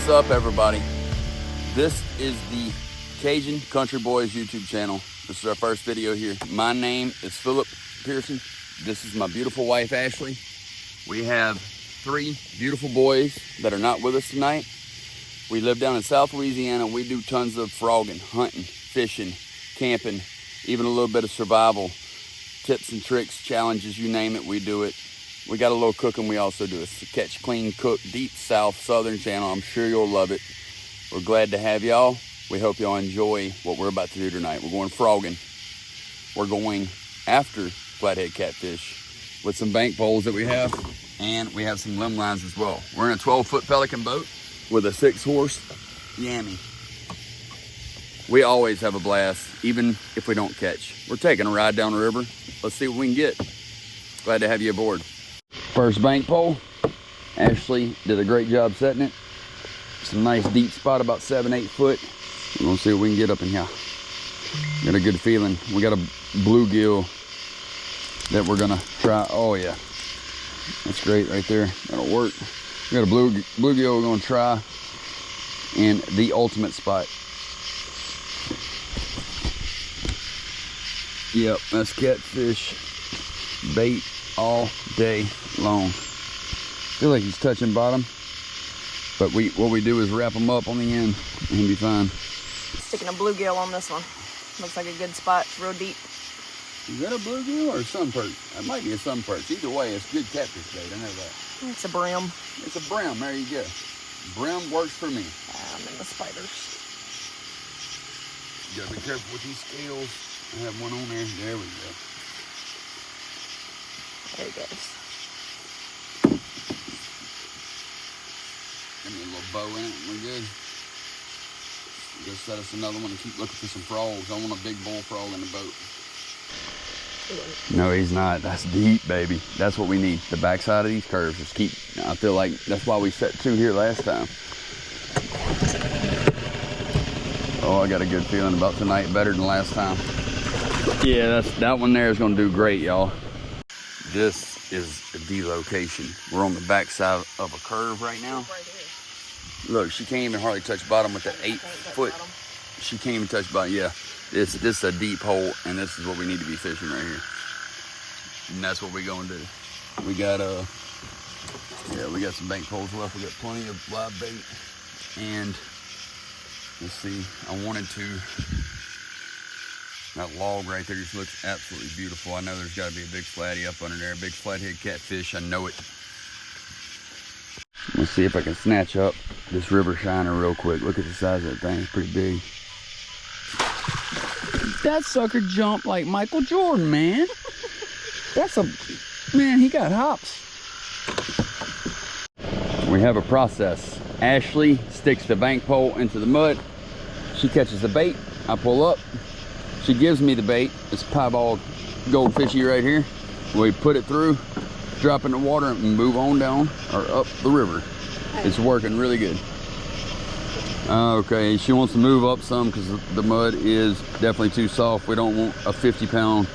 What's up, everybody? This is the Cajun Country Boys YouTube channel. This is our first video here. My name is Philip Pearson. This is my beautiful wife, Ashley. We have 3 beautiful boys that are not with us tonight. We live down in South Louisiana. We do tons of frogging, hunting, fishing, camping, even a little bit of survival. Tips and tricks, challenges, you name it, we do it. We got a little cooking we also do. It's the Catch, Clean, Cook, Deep South Southern channel. I'm sure you'll love it. We're glad to have y'all. We hope y'all enjoy what we're about to do tonight. We're going frogging. We're going after flathead catfish with some bank poles that we have, and we have some limb lines as well. We're in a 12-foot Pelican boat with a 6-horse Yammy. We always have a blast, even if we don't catch. We're taking a ride down the river. Let's see what we can get. Glad to have you aboard. First bank pole. Ashley did a great job setting it. Some nice deep spot, about 7-8 foot. We're gonna see what we can get up in here. Got a good feeling. We got a bluegill that we're gonna try. Oh yeah, that's great right there. That'll work. We got a bluegill we're gonna try in the ultimate spot. Yep, that's catfish bait all day long. Feel like he's touching bottom, but what we do is wrap them up on the end and he'll be fine. Sticking a bluegill on this one. Looks like a good spot. It's real deep. Is that a bluegill or a sun perch? It might be a sun perch. Either way, it's good catfish bait. I know that. It's a brim. It's a brim. There you go. Brim works for me. I'm in the spiders. You gotta be careful with these scales. I have one on there. There we go. There he goes. Give me a little bow in it. We're good. Go set us another one and keep looking for some frogs. I want a big bullfrog in the boat. No, he's not. That's deep, baby. That's what we need. The backside of these curves. Just keep. I feel like that's why we set 2 here last time. Oh, I got a good feeling about tonight, better than last time. Yeah, that one there is gonna do great, y'all. This is the location. We're on the backside of a curve right now. Look, she can't even hardly touch bottom with that 8 foot. She can't even touch bottom. Yeah, this is a deep hole, and this is what we need to be fishing right here. And that's what we're gonna do. We got we got some bank poles left. We got plenty of live bait, and let's see. I wanted to. That log right there just looks absolutely beautiful. I know there's got to be a big flatty up under there, big flathead catfish. I know it. Let's see if I can snatch up this river shiner real quick. Look at the size of that thing. It's pretty big. That sucker jumped like Michael Jordan, man. Man, he got hops. We have a process. Ashley sticks the bank pole into the mud. She catches the bait. I pull up. She gives me the bait. It's piebald goldfishy right here. We put it through, drop it in the water, and move on down or up the river. It's working really good. Okay, she wants to move up some because the mud is definitely too soft. We don't want a 50-pound,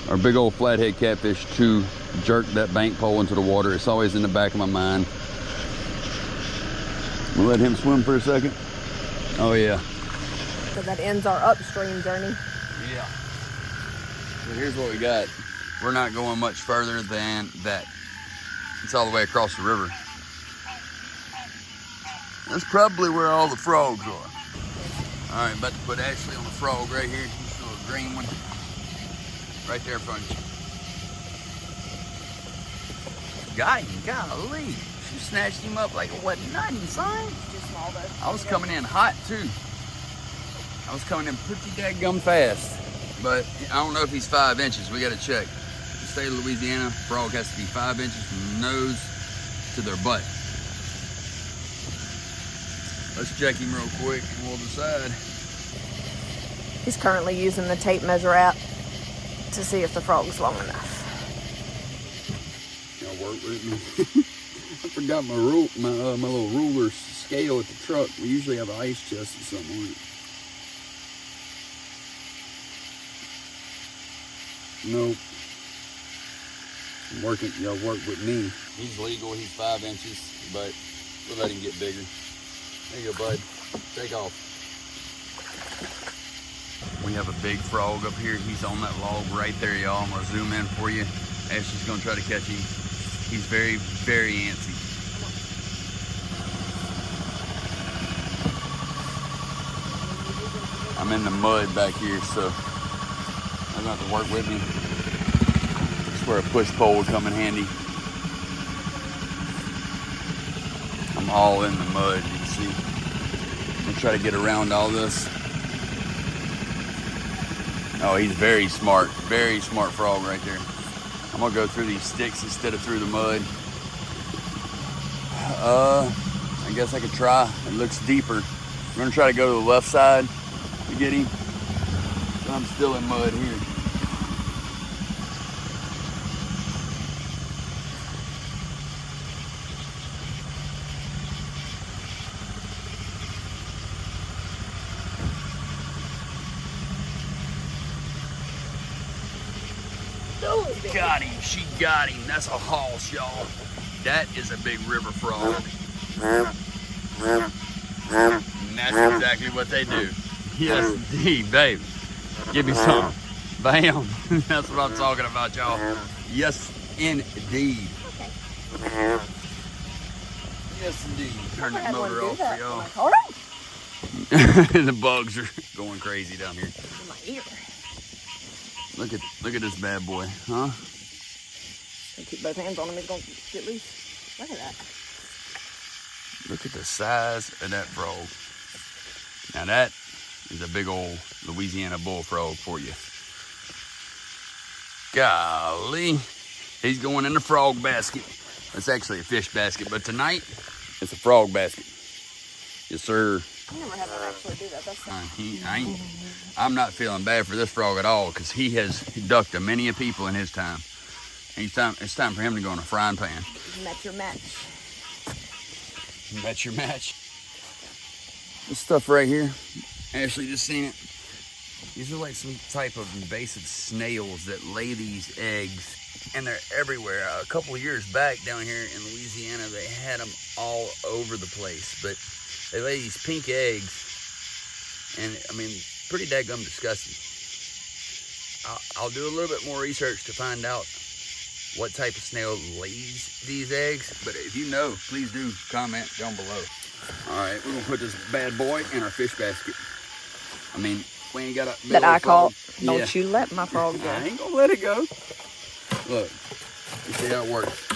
our big old flathead catfish to jerk that bank pole into the water. It's always in the back of my mind. We'll let him swim for a second. Oh yeah. So that ends our upstream journey. Yeah. So here's what we got. We're not going much further than that. It's all the way across the river. That's probably where all the frogs are. All right, about to put Ashley on the frog right here. This little green one. Right there in front of you. Got him, golly. She snatched him up like it wasn't nothing, son. Too small though. I was coming in hot too. I was coming in pretty daggum fast, but I don't know if he's 5 inches. We got to check. The state of Louisiana, frog has to be 5 inches from the nose to their butt. Let's check him real quick and we'll decide. He's currently using the tape measure app to see if the frog's long enough. Y'all work with me. I forgot my little ruler scale at the truck. We usually have an ice chest or something on it. Nope. Y'all work with me. He's legal, he's 5 inches, but we'll let him get bigger. There you go, bud. Take off. We have a big frog up here. He's on that log right there, y'all. I'm gonna zoom in for you. Ashley's gonna try to catch him. He's very, very antsy. I'm in the mud back here, so I'm gonna have to work with me. That's where a push pole would come in handy. I'm all in the mud, you can see. I'm gonna try to get around all this. Oh, he's very smart frog right there. I'm gonna go through these sticks instead of through the mud. I guess I could try. It looks deeper. I'm gonna try to go to the left side to get him. But I'm still in mud here. Got him, she got him. That's a hoss, y'all. That is a big river frog. And that's exactly what they do. Yes, indeed, babe. Give me some. Bam. That's what I'm talking about, y'all. Yes, indeed. Okay. Yes, indeed. Turn that motor off for y'all. Hold on. The bugs are going crazy down here. In my ear. Look at this bad boy, huh? Keep both hands on him, he's gonna get loose. Look at that. Look at the size of that frog. Now that is a big old Louisiana bullfrog for you. Golly. He's going in the frog basket. It's actually a fish basket, but tonight it's a frog basket. Yes, sir. I never had one actually do that. That's I'm not feeling bad for this frog at all because he has ducked a many a people in his time. It's time for him to go in a frying pan. Met your match. Met your match. This stuff right here, Ashley just seen it. These are like some type of invasive snails that lay these eggs, and they're everywhere. A couple of years back down here in Louisiana, they had them all over the place, but they lay these pink eggs, and I mean, pretty daggum disgusting. I'll do a little bit more research to find out what type of snail lays these eggs, but if you know, please do comment down below. All right, we're gonna put this bad boy in our fish basket. I mean, we ain't got a that I call, don't you let my frog go. I ain't gonna let it go. Look, you see how it works.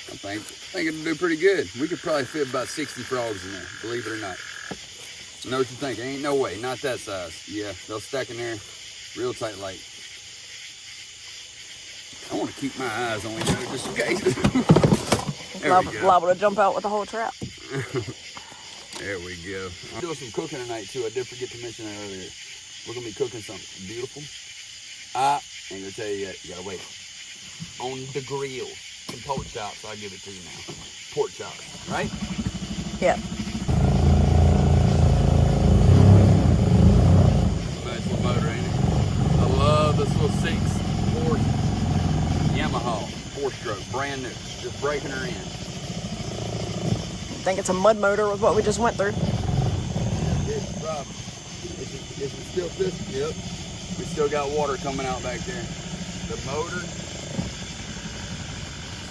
I think it'll do pretty good. We could probably fit about 60 frogs in there, believe it or not. I know what you think. Ain't no way, not that size. Yeah, they'll stack in there real tight like. I want to keep my eyes on you just in case. Liable to jump out with the whole trap. There we go. I'm doing some cooking tonight too. I did forget to mention that earlier. We're gonna be cooking something beautiful. I ain't gonna tell you yet. You gotta wait. On the grill, some pork chops. I'll give it to you now. Pork chops, right? Yeah. Nice little motor, ain't it? I love this little 6-4 Yamaha 4-stroke, brand new. Just breaking her in. I think it's a mud motor with what we just went through. It's problem. Is it still fisting? Yep. We still got water coming out back there. The motor is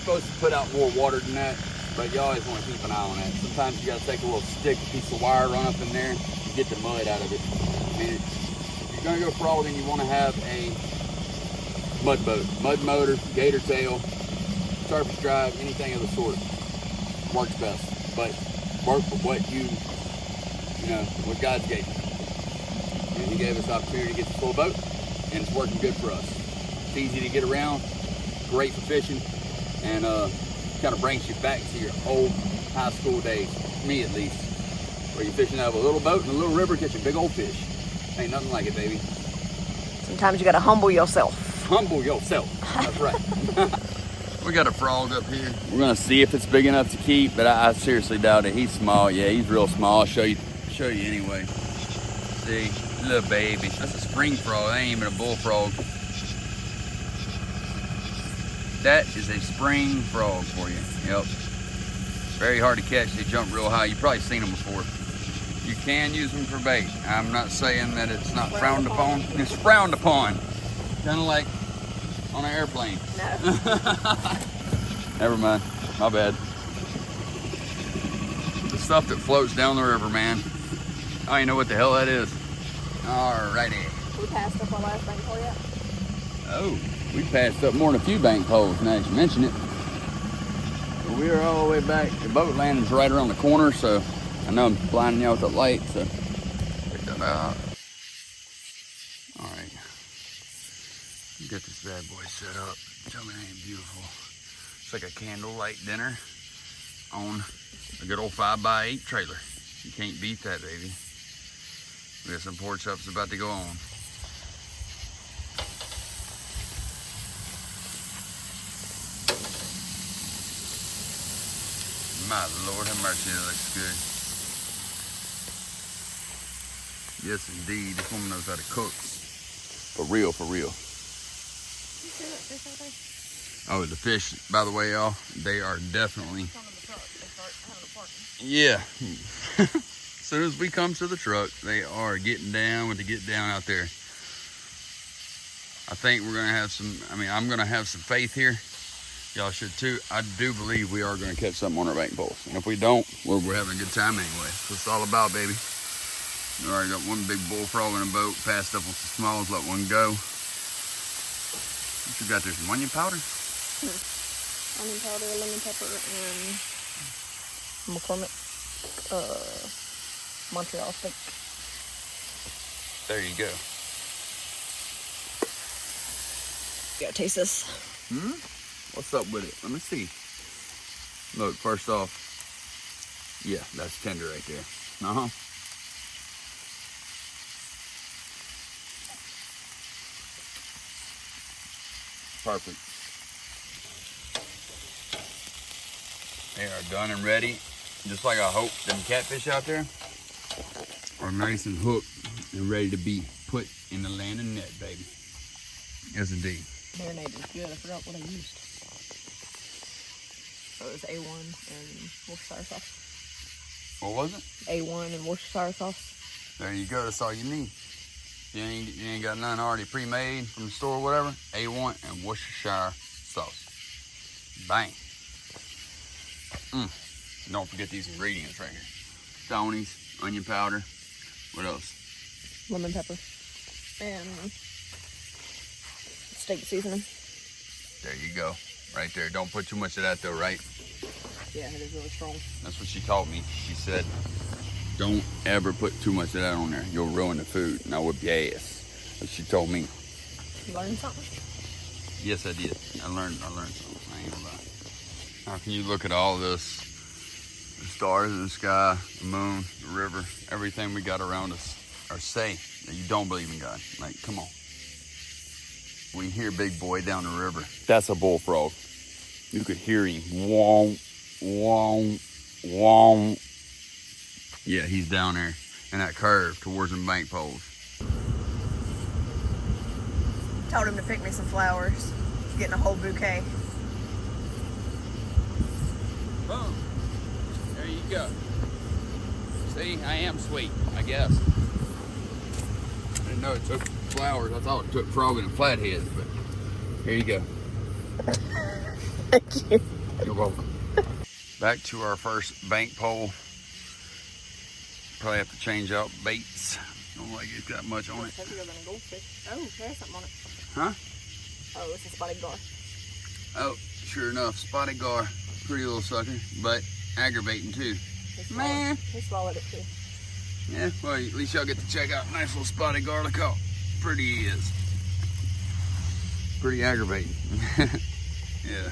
supposed to put out more water than that, but you always want to keep an eye on that. Sometimes you got to take a little stick, a piece of wire, run up in there, and get the mud out of it. I mean, if you're going to go frogging, you want to have a mud boat, mud motor, gator tail, surface drive, anything of the sort works best. But work with what what God's gave you. And He gave us the opportunity to get this full boat, and it's working good for us. It's easy to get around, great for fishing, and kind of brings you back to your old high school days, me at least, where you're fishing out of a little boat in a little river, catching big old fish. Ain't nothing like it, baby. Sometimes you got to humble yourself. Humble yourself. That's right. We got a frog up here. We're gonna see if it's big enough to keep, but I seriously doubt it. He's small. Yeah, he's real small. I'll show you anyway. See, little baby. That's a spring frog. That ain't even a bullfrog. That is a spring frog for you. Yep. Very hard to catch. They jump real high. You've probably seen them before. You can use them for bait. I'm not saying that it's not frowned upon. It's frowned upon. Kind of like on an airplane. No. Never mind. My bad. The stuff that floats down the river, man. I don't even know what the hell that is. Alrighty. We passed up our last bank hole yet? Oh, we passed up more than a few bank poles now that you mention it. But we are all the way back. The boat landing's right around the corner, so I know I'm blinding y'all with the light, so check that out. Alright. Get this bad boy set up. Tell me it ain't beautiful. It's like a candlelight dinner on a good old 5x8 trailer. You can't beat that, baby. We got some pork chops about to go on. My Lord have mercy, that looks good. Yes, indeed. This woman knows how to cook. For real, for real. You see that fish out there? Oh, the fish, by the way, y'all, they are definitely... Come in the truck. They start having a party. Yeah. As soon as we come to the truck, they are getting down with the get down out there. I think we're going to have some, I'm going to have some faith here. Y'all should too. I do believe we are going to catch something on our bank poles. And if we don't, we're having a good time anyway. That's what it's all about, baby. We already got one big bullfrog in a boat. Passed up on some smalls, let one go. What you got there? Some onion powder? Onion powder, lemon pepper, and McCormick Montreal steak. There you go. You gotta taste this. What's up with it? Let me see. Look, first off, yeah, that's tender right there. Perfect. They are done and ready. Just like I hope them catfish out there are nice and hooked and ready to be put in the landing net, baby. Yes, indeed. Marinated is good. I forgot what I used. So it was A1 and Worcestershire sauce. What was it? A1 and Worcestershire sauce. There you go. That's all you need. You ain't got none already pre-made from the store or whatever. A1 and Worcestershire sauce. Bang. Don't forget these ingredients right here. Stonies, onion powder. What else? Lemon pepper. And steak seasoning. There you go. Right there. Don't put too much of that though, right? Yeah, it is really strong. That's what she taught me. She said, don't ever put too much of that on there. You'll ruin the food and I'll whip your ass. That's what she told me. You learned something? Yes, I did. I learned something. I ain't gonna lie. How can you look at all this? The stars in the sky, the moon, the river, everything we got around us, or say that you don't believe in God. Like, come on. When you hear big boy down the river, that's a bullfrog. You could hear him. Wong, wong, wong. Yeah, he's down there in that curve towards the bank poles. Told him to pick me some flowers. He's getting a whole bouquet. Boom. There you go. See, I am sweet, I guess. I didn't know it took flowers. I thought it took frog and flatheads, but here you go. Thank you. You're welcome. Back to our first bank pole. Probably have to change out baits. Don't like it's got much on it. It's heavier than a goldfish. Oh, there's something on it. Huh? Oh, it's a spotted gar. Oh, sure enough, spotted gar. Pretty little sucker, but aggravating too. Man. He swallowed it too. Yeah, well, at least y'all get to check out nice little spotted gar. Look how pretty he is. Pretty aggravating. Yeah.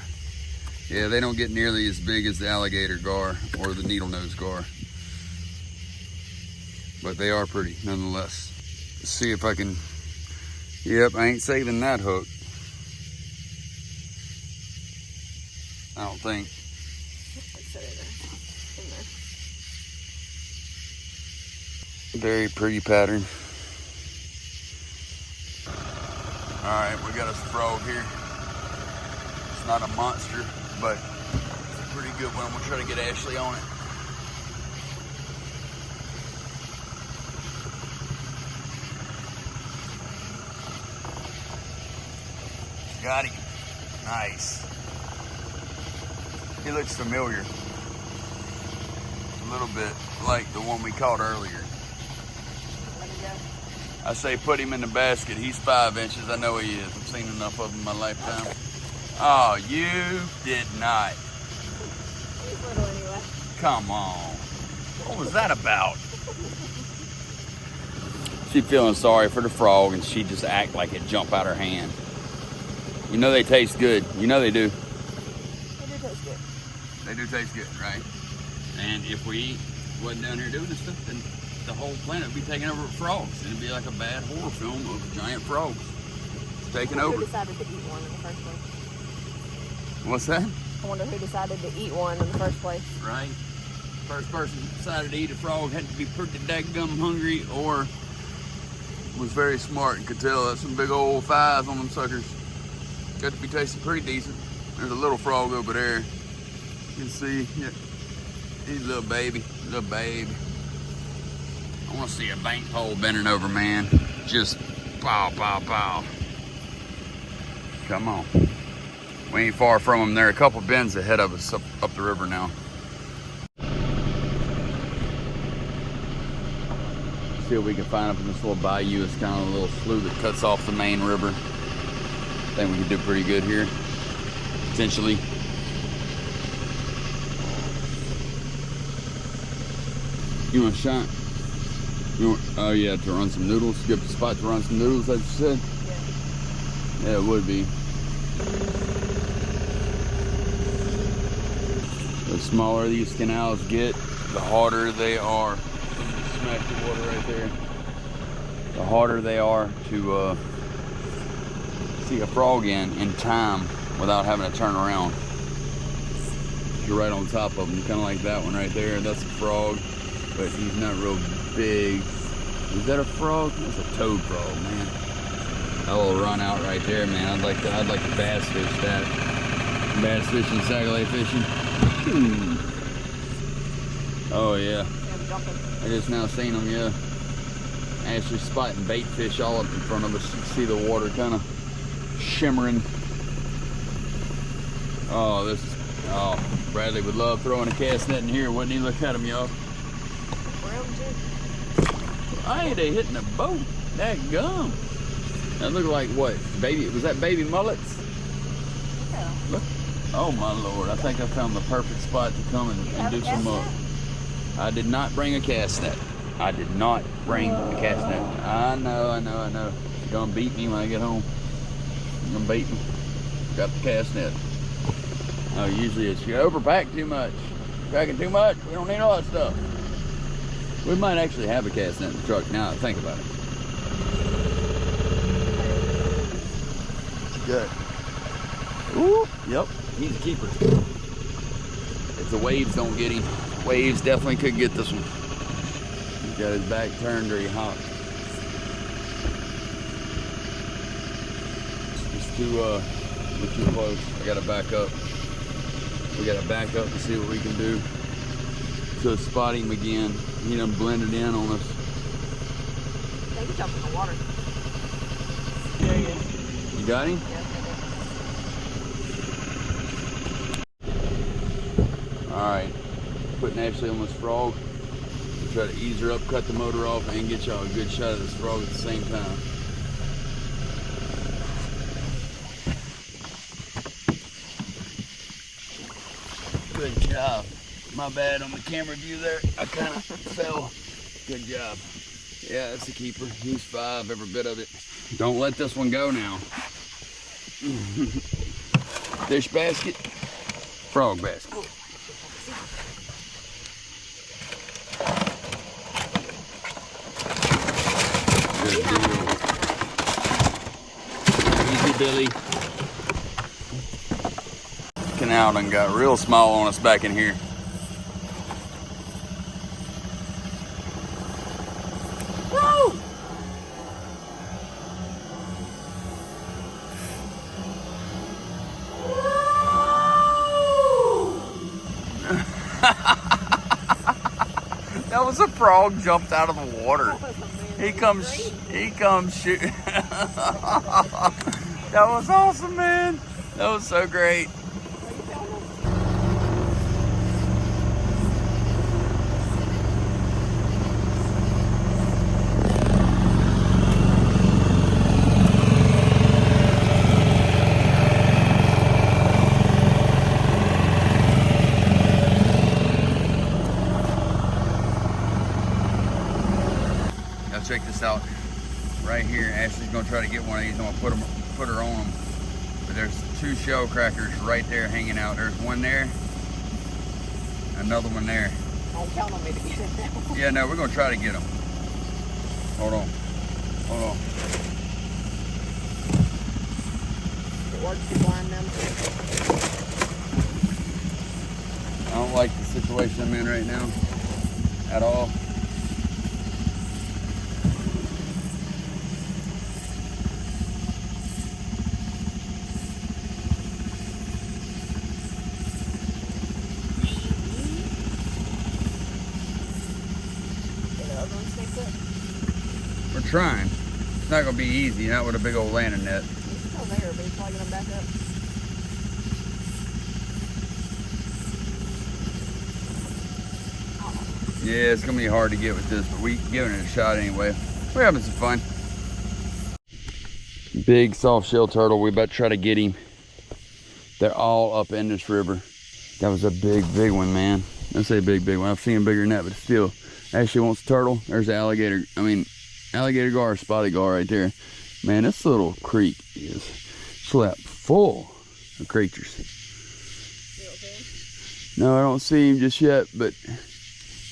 Yeah, they don't get nearly as big as the alligator gar or the needle-nosed gar. But they are pretty nonetheless. Let's see if I can, yep, I ain't saving that hook. I don't think. It's in there. Very pretty pattern. All right, we got a frog here. It's not a monster, but pretty good one. I'm gonna try to get Ashley on it. Got him. Nice. He looks familiar. A little bit like the one we caught earlier. I say put him in the basket. He's 5 inches. I know he is. I've seen enough of him in my lifetime. Oh, you did not. He's little anyway. Come on. What was that about? She feeling sorry for the frog, and she just act like it jump out her hand. You know they taste good. You know they do. They do taste good. They do taste good, right? And if we wasn't down here doing this stuff, then the whole planet would be taken over with frogs. It'd be like a bad horror film of giant frogs taking over. Who decided to eat one in the first place? What's that? I wonder who decided to eat one in the first place. Right. First person that decided to eat a frog had to be pretty daggum hungry or was very smart and could tell that's some big old thighs on them suckers. Got to be tasting pretty decent. There's a little frog over there. You can see, yeah, he's a little baby, little baby. I want to see a bank pole bending over, man. Just pow, pow, pow. Come on. We ain't far from them. There are a couple bends ahead of us up the river now. See what we can find up in this little bayou. It's kind of a little slough that cuts off the main river. I think we can do pretty good here, potentially. You want a shot? You want, oh yeah, to run some noodles. Good spot to run some noodles, as you said. Yeah. Yeah, it would be. The smaller these canals get, the harder they are. Smash the water right there. The harder they are to see a frog in time without having to turn around. You're right on top of them, kind of like that one right there. That's a frog, but he's not real big. Is that a frog? That's a toad frog, man. That will run out right there, man. I'd like to bass fish that. Bass fishing, sagalay fishing. Oh yeah. I just now seen them, yeah. Actually spotting bait fish all up in front of us. You can see the water kind of shimmering. Oh, this is, oh, Bradley would love throwing a cast net in here, wouldn't he? Look at him, y'all. Hey, they hitting the boat. That gum. That looked like what? Baby, was that baby mullets? Yeah. Look. Oh my Lord, I think I found the perfect spot to come and do some I did not bring a cast net. I did not bring a cast net. I know. You're gonna beat me when I get home. You're gonna beat me. Got the cast net. Oh, usually it's you overpack too much. Packing too much. We don't need all that stuff. We might actually have a cast net in the truck now that I think about it. Good. Ooh, yep, he's a keeper. If the waves don't get him, waves definitely could get this one. He's got his back turned or he hopped. It's too, we're too close. I gotta back up. We gotta back up and see what we can do to spot him again. He done blended in on us. Yeah, he jumped in the water. There he is. You got him? Yeah. Alright, putting Ashley on this frog. We'll try to ease her up, cut the motor off, and get y'all a good shot of this frog at the same time. Good job. My bad on the camera view there. I kind of fell. Good job. Yeah, that's the keeper. He's 5, every bit of it. Don't let this one go now. Fish basket, frog basket. Good deal. Easy, Billy. Canal done got real small on us back in here. Woo! That was a frog jumped out of the water. He comes shooting. That was awesome, man. That was so great. Now check this out. Right here, Ashley's gonna try to get one of these. I'm gonna put her on them. But there's 2 shell crackers right there hanging out. There's one there, another one there. Don't count on me to get it now. Yeah, no, we're gonna try to get them. Hold on. Hold on. It works to blind them. I don't like the situation I'm in right now at all. We're trying. It's not gonna be easy, not with a big old landing net. He's still there, but he's probably gonna back up. Yeah, it's gonna be hard to get with this, but we giving it a shot anyway. We're having some fun. Big soft shell turtle. We about to try to get him. They're all up in this river. That was a big one, man. I say big one. I've seen bigger than that, but still. Ashley wants a turtle. There's the alligator. I mean, alligator gar, spotted gar right there. Man, this little creek is slept full of creatures. You don't see him? No, I don't see him just yet, but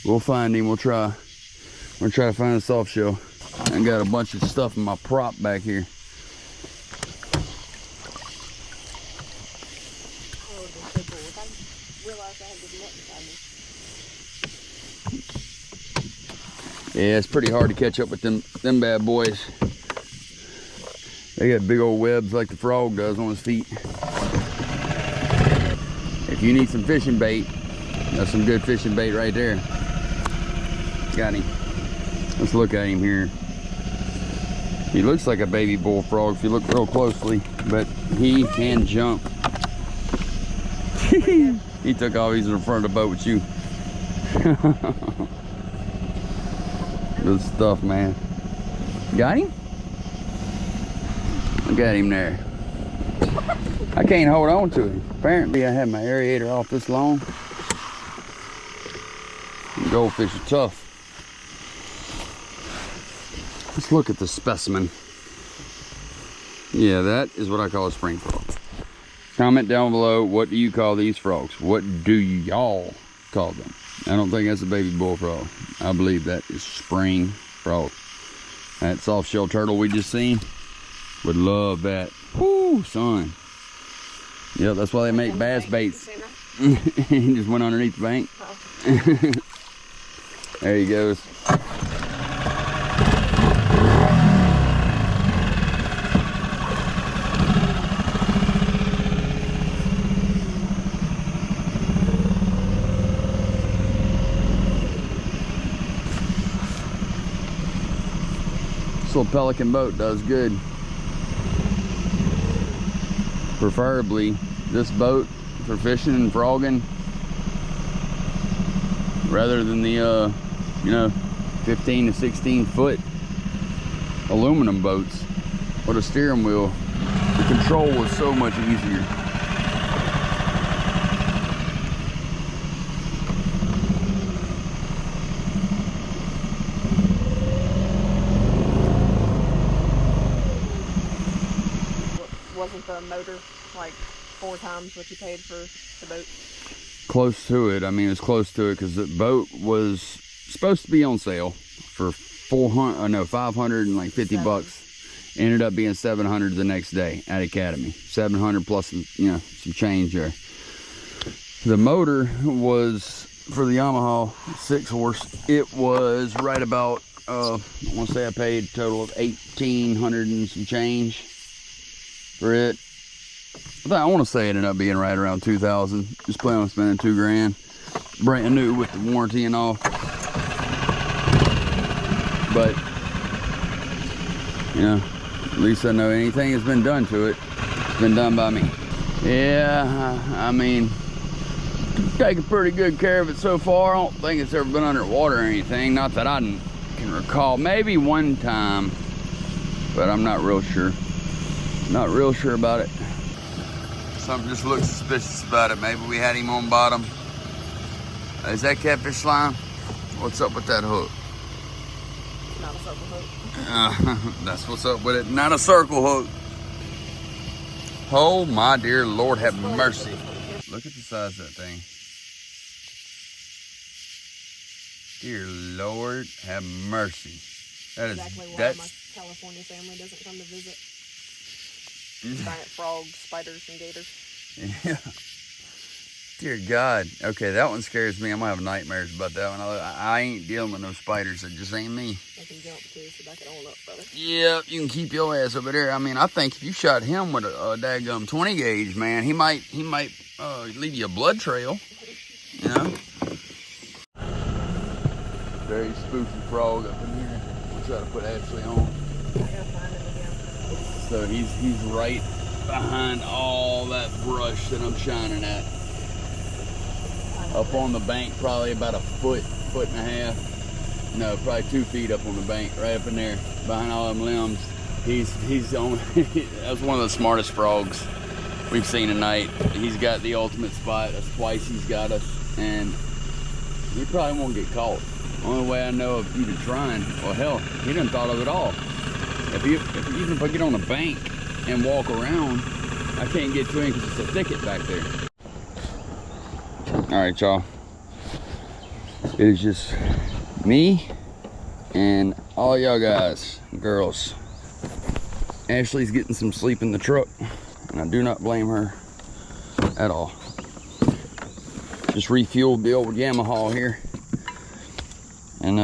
we'll find him. We'll try. We're trying to find a soft shell. I got a bunch of stuff in my prop back here. Oh, this is so cool. If I realized I had this net inside me. Yeah, it's pretty hard to catch up with them bad boys. They got big old webs like the frog does on his feet. If you need some fishing bait, that's some good fishing bait right there. Got him. Let's look at him here. He looks like a baby bullfrog if you look real closely, but he can jump. He took off. He's in front of the boat with you. Good stuff, man. Got him? Look at him there. I can't hold on to him. Apparently I had my aerator off this long. Goldfish are tough. Let's look at the specimen. Yeah, that is what I call a spring frog. Comment down below, what do you call these frogs? What do y'all call them? I don't think that's a baby bullfrog. I believe that is spring frog. That soft shell turtle we just seen, would love that. Whoo, son. Yep, that's why they make bass baits. He just went underneath the bank. Oh. There he goes. This little pelican boat does good. Preferably this boat for fishing and frogging rather than the 15 to 16 foot aluminum boats with a steering wheel. The control was so much easier. Wasn't the motor like 4 times what you paid for the boat? Close to it. I mean, it's close to it because the boat was supposed to be on sale for 550 bucks. Ended up being 700 the next day at Academy. 700 plus some change there. The motor was for the Yamaha 6-horse. It was right about I want to say I paid a total of 1,800 and some change for it. I want to say it ended up being right around 2,000. Just plan on spending $2 grand. brand new with the warranty and all. But, you know, at least I know anything has been done to it. It's been done by me. Yeah, I mean, taking pretty good care of it so far. I don't think it's ever been underwater or anything. Not that I can recall. Maybe one time, but I'm not real sure. Not real sure about it. Something just looks suspicious about it. Maybe we had him on bottom. Is that catfish slime? What's up with that hook? Not a circle hook. That's what's up with it. Not a circle hook. Oh my dear Lord, have mercy. Look at the size of that thing. Dear Lord, have mercy. That is exactly why my California family doesn't come to visit. Giant frogs, spiders, and gators. Yeah. Dear God. Okay, that one scares me. I'm gonna have nightmares about that one. I ain't dealing with no spiders. It just ain't me. They can jump too, so back it on up, brother. Yeah, you can keep your ass over there. I mean, I think if you shot him with a daggum 20 gauge, man, he might leave you a blood trail. You know. Very spooky frog up in here. We'll try to put Ashley on. I gotta find him again. So he's right behind all that brush that I'm shining at. Up on the bank, probably about a foot and a half. No, probably 2 feet up on the bank, right up in there, behind all them limbs. He's on. That's one of the smartest frogs we've seen tonight. He's got the ultimate spot. That's twice he's got us, and he probably won't get caught. Only way I know of even trying. Well, hell, he done thought of it all. Even if I get on the bank and walk around, I can't get to him because it's a thicket back there. All right, y'all. It is just me and all y'all guys, girls. Ashley's getting some sleep in the truck, and I do not blame her at all. Just refueled the old Yamaha here, and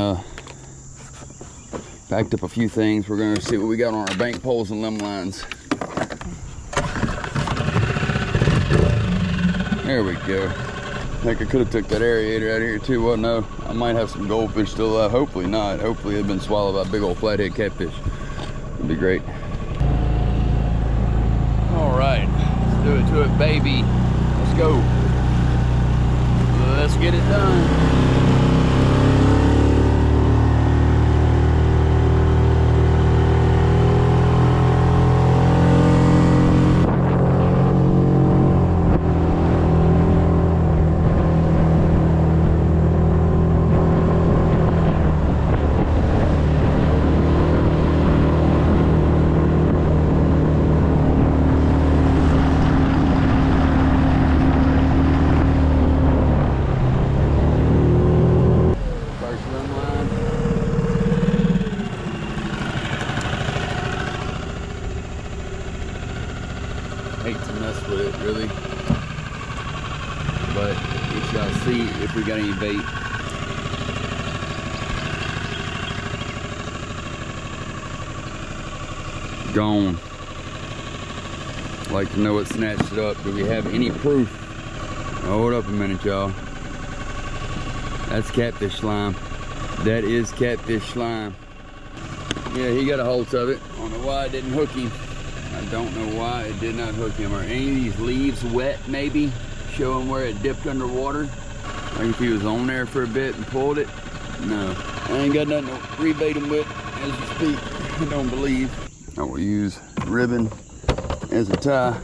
packed up a few things. We're gonna see what we got on our bank poles and limb lines. There we go. I think I could have took that aerator out of here too. Well, no, I might have some goldfish still alive. Hopefully not. Hopefully they've been swallowed by big old flathead catfish. It'd be great. All right, let's do it to it, baby. Let's go. Let's get it done. Hate to mess with it, really, but we shall see if we got any bait. Gone. I'd like to know what snatched it up. Do we have any proof? Hold up a minute, y'all. That's catfish slime. That is catfish slime. Yeah, he got a hold of it. I don't know why it didn't hook him. I don't know why it did not hook him. Are any of these leaves wet, maybe? Show him where it dipped underwater. Like if he was on there for a bit and pulled it. No, I ain't got nothing to rebait him with as we speak. I don't believe. I will use ribbon as a tie.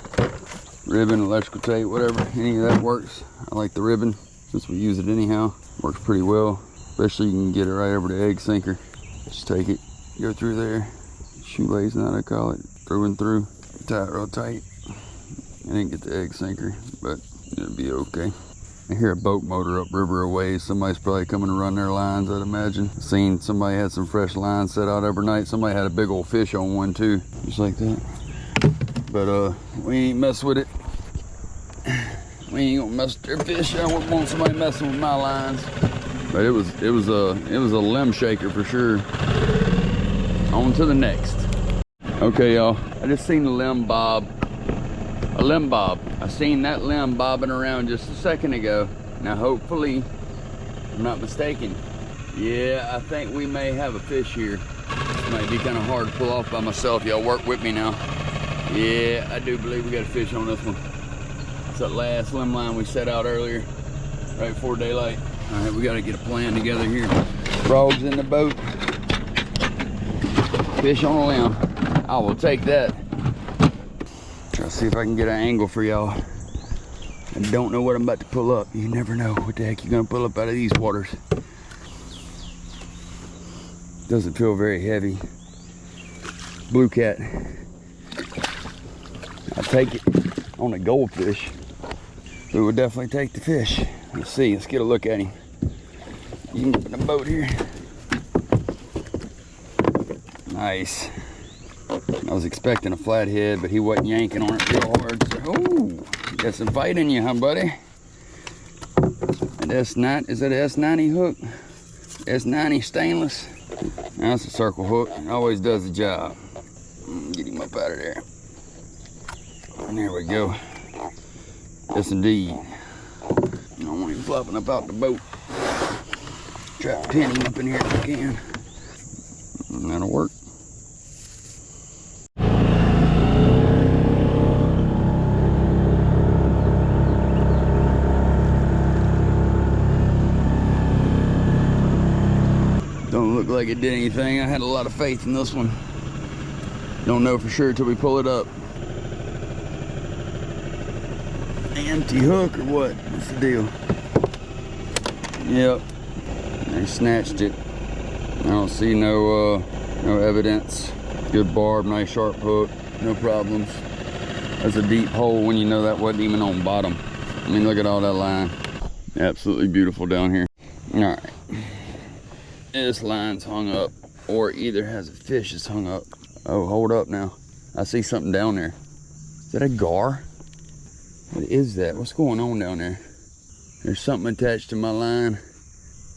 Ribbon, electrical tape, whatever. Any of that works. I like the ribbon since we use it anyhow. Works pretty well. Especially you can get it right over the egg sinker. Just take it, go through there. Shoelace, now they call it. Through and through. Tie it real tight. I didn't get the egg sinker, but it'll be okay. I hear a boat motor upriver a ways. Somebody's probably coming to run their lines, I'd imagine. Seen somebody had some fresh lines set out overnight. Somebody had a big old fish on one too, just like that. But we ain't mess with it. We ain't gonna mess with their fish. I wouldn't want somebody messing with my lines. But it was a limb shaker for sure. On to the next. Okay, y'all. I just seen a limb bob. A limb bob. I seen that limb bobbing around just a second ago. Now hopefully I'm not mistaken. Yeah, I think we may have a fish here. This might be kind of hard to pull off by myself. Y'all work with me now. Yeah, I do believe we got a fish on this one. It's that last limb line we set out earlier, right before daylight. All right, we got to get a plan together here. Frogs in the boat. Fish on a limb. I will take that. Try to see if I can get an angle for y'all. I don't know what I'm about to pull up. You never know what the heck you're gonna pull up out of these waters. Doesn't feel very heavy. Blue cat. I'll take it on a goldfish. We will definitely take the fish. Let's see, let's get a look at him. You can get in the boat here. Nice. I was expecting a flathead, but he wasn't yanking on it real hard. So, oh, you got some fight in you, huh, buddy? An S9, is that an S90 hook? S90 stainless? That's a circle hook. It always does the job. Get him up out of there. And there we go. Yes, indeed. I don't want him flopping up out the boat. Try to pin him up in here if I can. And that'll work. Don't look like it did anything. I had a lot of faith in this one. Don't know for sure till we pull it up. Empty hook or what? What's the deal? Yep. They snatched it. I don't see no evidence. Good barb, nice sharp hook, no problems. That's a deep hole when you know that wasn't even on bottom. I mean, look at all that line. Absolutely beautiful down here. All right. This line's hung up, or either has a fish that's hung up. Oh, hold up now. I see something down there. Is that a gar? What is that? What's going on down there? There's something attached to my line,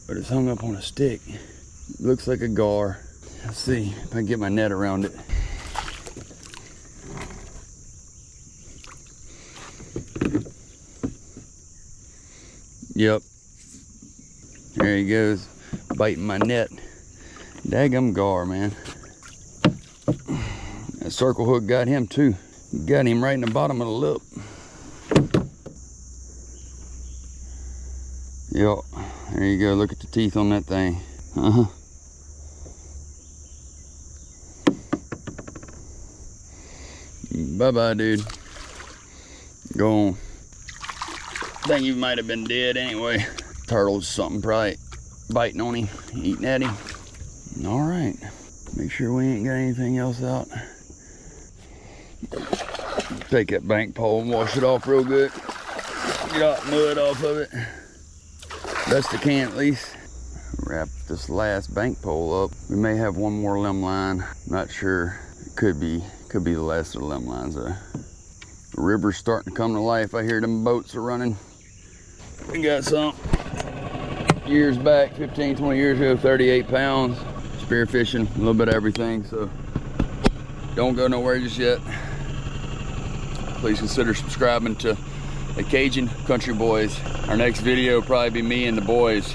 but it's hung up on a stick. It looks like a gar. Let's see if I can get my net around it. Yep. There he goes, biting my net. Daggum gar, man. That circle hook got him too. Got him right in the bottom of the lip. Yep, there you go. Look at the teeth on that thing. Bye-bye, dude. Go on. Think you might have been dead anyway. Turtle's something probably biting on him, eating at him. All right, make sure we ain't got anything else out. Take that bank pole and wash it off real good. Get all the mud off of it. Best I can at least. Wrap this last bank pole up. We may have one more limb line. Not sure. It could be the last of the limb lines. The river's starting to come to life. I hear them boats are running. We got some years back, 15, 20 years ago, 38 pounds. Spearfishing, a little bit of everything. So don't go nowhere just yet. Please consider subscribing to the Cajun Country Boys. Our next video will probably be me and the boys.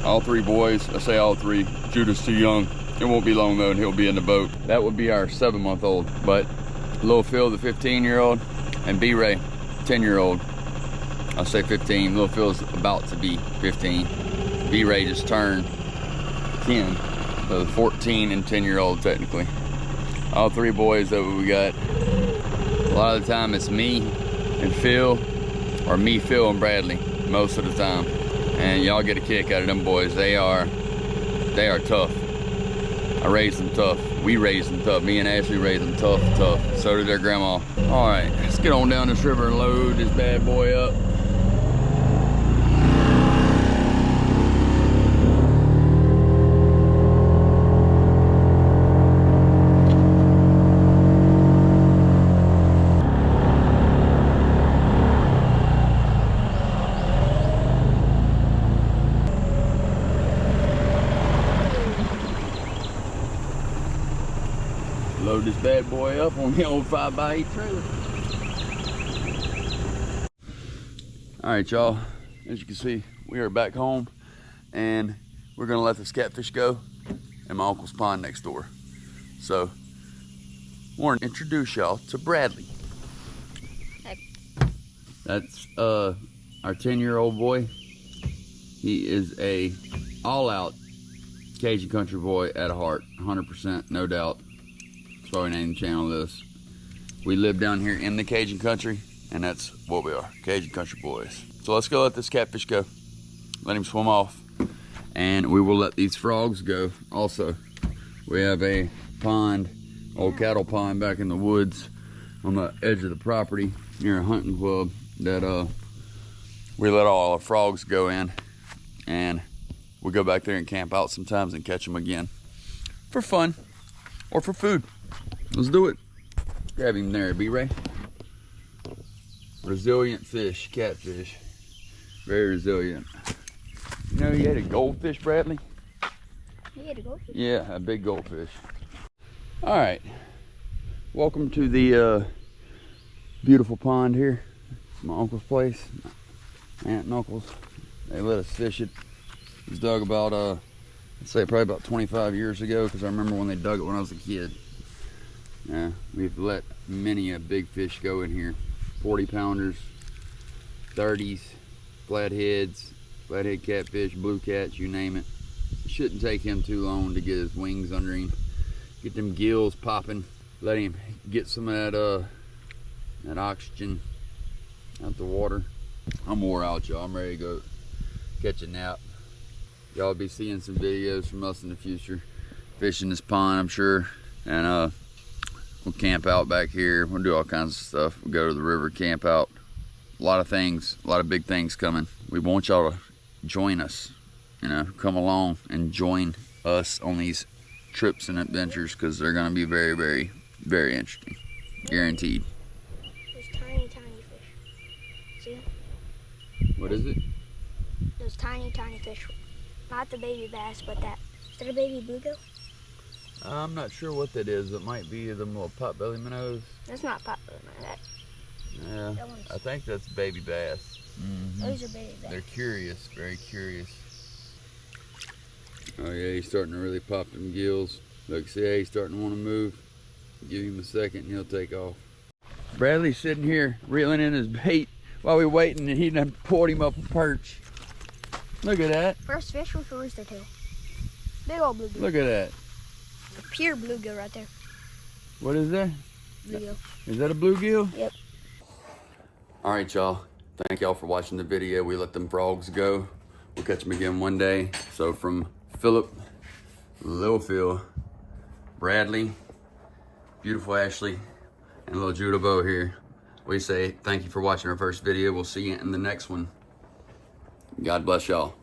All three boys. I say all three. Judah's too young. It won't be long though and he'll be in the boat. That would be our 7-month-old. But Lil Phil, the 15-year-old, and B-Ray, 10-year-old. I'll say 15. Lil Phil's about to be 15. B-Ray just turned 10. So the 14 and 10-year-old technically. All three boys that we got. A lot of the time it's me and Phil, or me, Phil, and Bradley most of the time. And y'all get a kick out of them boys. They are tough. I raised them tough. We raised them tough. Me and Ashley raised them tough. So did their grandma. All right, let's get on down this river and load this bad boy up. Load this bad boy up on the old 5x8 trailer. All right, y'all. As you can see, we are back home. and we're gonna let this catfish go in my uncle's pond next door. So, I want to introduce y'all to Bradley. Hey. That's our 10-year-old boy. He is a all-out Cajun country boy at heart, 100%, no doubt. That's why we named the channel this. We live down here in the Cajun country, and that's what we are, Cajun country boys. So let's go let this catfish go. Let him swim off, and we will let these frogs go also. We have a pond, old cattle pond back in the woods on the edge of the property near a hunting club that we let all our frogs go in, and we go back there and camp out sometimes and catch them again for fun or for food. Let's do it. Grab him there, B-Ray. Resilient fish, catfish. Very resilient. You know you had a goldfish, Bradley? You had a goldfish? Yeah, a big goldfish. All right. Welcome to the beautiful pond here. My uncle's place. My aunt and uncles. They let us fish it. It was dug about, I'd say probably about 25 years ago, because I remember when they dug it when I was a kid. Yeah, we've let many a big fish go in here. 40 pounders, 30s, flathead catfish, blue cats, you name it. It shouldn't take him too long to get his wings under him. Get them gills popping. Let him get some of that oxygen out the water. I'm wore out, y'all. I'm ready to go catch a nap. Y'all be seeing some videos from us in the future. Fishing this pond, I'm sure. And we'll camp out back here. We'll do all kinds of stuff. We'll go to the river, camp out. A lot of things, a lot of big things coming. We want y'all to join us. You know, come along and join us on these trips and adventures, because they're gonna be very, very, very interesting. Guaranteed. Those tiny, tiny fish. See? What is it? Those tiny, tiny fish. Not the baby bass, but that. Is that a baby bluegill? I'm not sure what that is. It might be them little potbelly minnows. That's not potbelly minnow. Yeah, That one's- I think that's baby bass. Those are baby bass. They're curious, very curious. Oh yeah, he's starting to really pop them gills. Look, see how he's starting to want to move. Give him a second and he'll take off. Bradley's sitting here reeling in his bait while we're waiting, and he done pulled him up a perch. Look at that. First fish with a rooster tail. Big old bluegill. Look at that. Pure bluegill right there. What is that? Bluegill. Is that a bluegill? Yep. All right, y'all. Thank y'all for watching the video. We let them frogs go. We'll catch them again one day. So from Philip, Little Phil, Bradley, beautiful Ashley, and little Judah Bo here, we say thank you for watching our first video. We'll see you in the next one. God bless y'all.